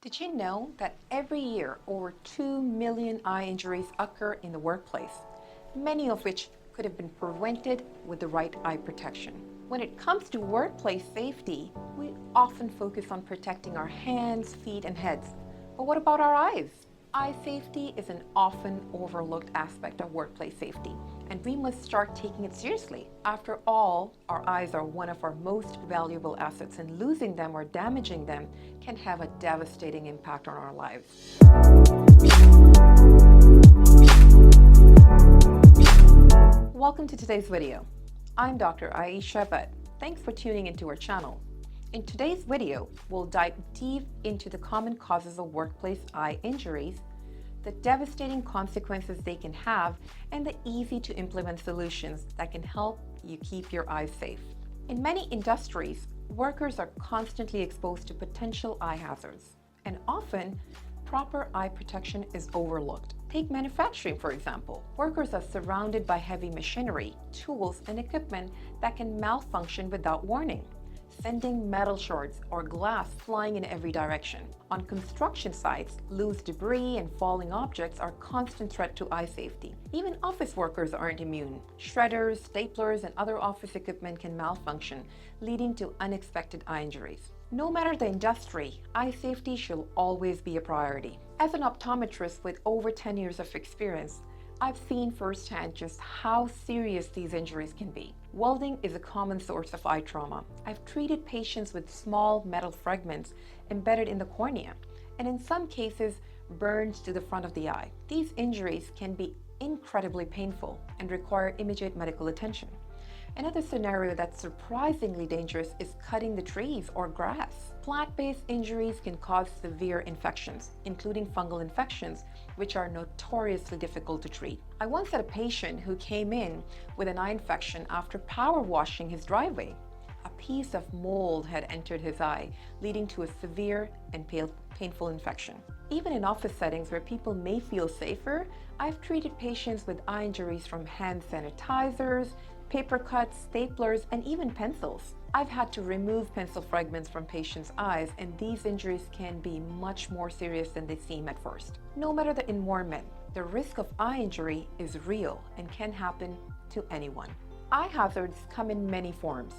Did you know that every year over 2 million eye injuries occur in the workplace, many of which could have been prevented with the right eye protection? When it comes to workplace safety, we often focus on protecting our hands, feet, and heads. But what about our eyes? Eye safety is an often overlooked aspect of workplace safety, and we must start taking it seriously. After all, our eyes are one of our most valuable assets, and losing them or damaging them can have a devastating impact on our lives. Welcome to today's video. I'm Dr. Aisha Bhatt. Thanks for tuning into our channel. In today's video, we'll dive deep into the common causes of workplace eye injuries, the devastating consequences they can have, and the easy to implement solutions that can help you keep your eyes safe. In many industries, workers are constantly exposed to potential eye hazards, and often proper eye protection is overlooked. Take manufacturing, for example. Workers are surrounded by heavy machinery, tools, and equipment that can malfunction without warning, sending metal shards or glass flying in every direction. On construction sites, loose debris and falling objects are a constant threat to eye safety. Even office workers aren't immune. Shredders, staplers, and other office equipment can malfunction, leading to unexpected eye injuries. No matter the industry, eye safety should always be a priority. As an optometrist with over 10 years of experience, I've seen firsthand just how serious these injuries can be. Welding is a common source of eye trauma. I've treated patients with small metal fragments embedded in the cornea, and in some cases, burns to the front of the eye. These injuries can be incredibly painful and require immediate medical attention. Another scenario that's surprisingly dangerous is cutting the trees or grass. Plant-based injuries can cause severe infections, including fungal infections, which are notoriously difficult to treat. I once had a patient who came in with an eye infection after power washing his driveway. A piece of mold had entered his eye, leading to a severe and painful infection. Even in office settings where people may feel safer, I've treated patients with eye injuries from hand sanitizers, paper cuts, staplers, and even pencils. I've had to remove pencil fragments from patients' eyes, and these injuries can be much more serious than they seem at first. No matter the environment, the risk of eye injury is real and can happen to anyone. Eye hazards come in many forms,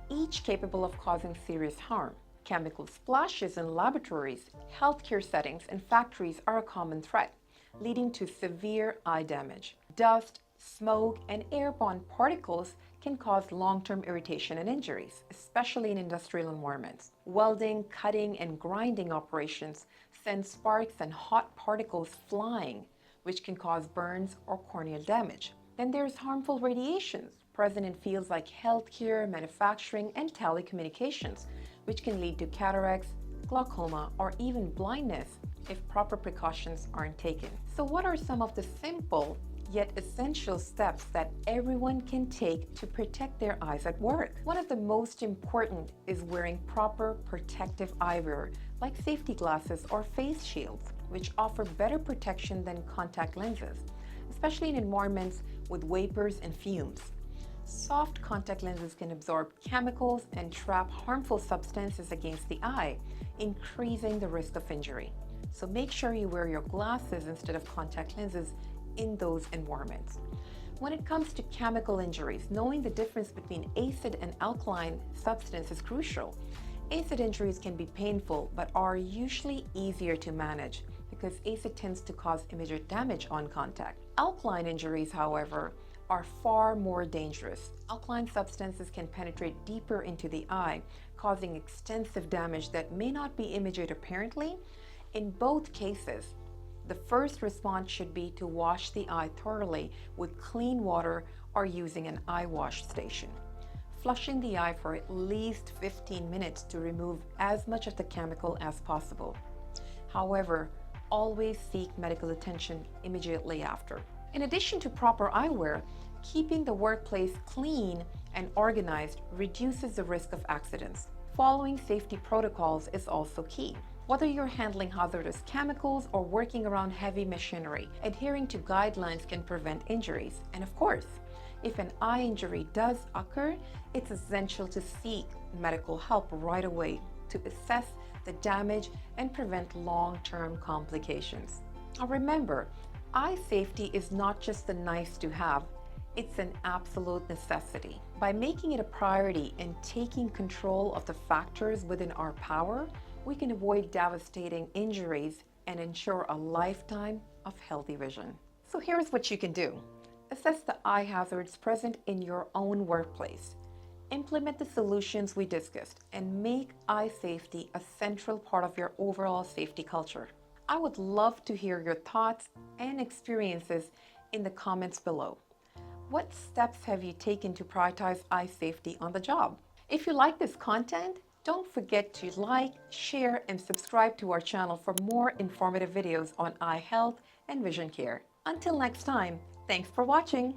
each capable of causing serious harm. Chemical splashes in laboratories, healthcare settings, and factories are a common threat, leading to severe eye damage. Dust, smoke, and airborne particles can cause long-term irritation and injuries, especially in industrial environments. Welding, cutting, and grinding operations send sparks and hot particles flying, which can cause burns or corneal damage. Then there's harmful radiations present in fields like healthcare, manufacturing, and telecommunications, which can lead to cataracts, glaucoma, or even blindness if proper precautions aren't taken. So what are some of the simple yet essential steps that everyone can take to protect their eyes at work? One of the most important is wearing proper protective eyewear like safety glasses or face shields, which offer better protection than contact lenses, especially in environments with vapors and fumes. Soft contact lenses can absorb chemicals and trap harmful substances against the eye, increasing the risk of injury. So make sure you wear your glasses instead of contact lenses in those environments. When it comes to chemical injuries, knowing the difference between acid and alkaline substance is crucial. Acid injuries can be painful but are usually easier to manage because acid tends to cause immediate damage on contact. Alkaline injuries, however, are far more dangerous. Alkaline substances can penetrate deeper into the eye, causing extensive damage that may not be immediate apparently. In both cases, the first response should be to wash the eye thoroughly with clean water or using an eye wash station, flushing the eye for at least 15 minutes to remove as much of the chemical as possible. However, always seek medical attention immediately after. In addition to proper eyewear, keeping the workplace clean and organized reduces the risk of accidents. Following safety protocols is also key. Whether you're handling hazardous chemicals or working around heavy machinery, adhering to guidelines can prevent injuries. And of course, if an eye injury does occur, it's essential to seek medical help right away to assess the damage and prevent long-term complications. Now remember, eye safety is not just a nice to have, it's an absolute necessity. By making it a priority and taking control of the factors within our power, we can avoid devastating injuries and ensure a lifetime of healthy vision. So here's what you can do. Assess the eye hazards present in your own workplace. Implement the solutions we discussed and make eye safety a central part of your overall safety culture. I would love to hear your thoughts and experiences in the comments below. What steps have you taken to prioritize eye safety on the job? If you like this content, don't forget to like, share, and subscribe to our channel for more informative videos on eye health and vision care. Until next time, thanks for watching.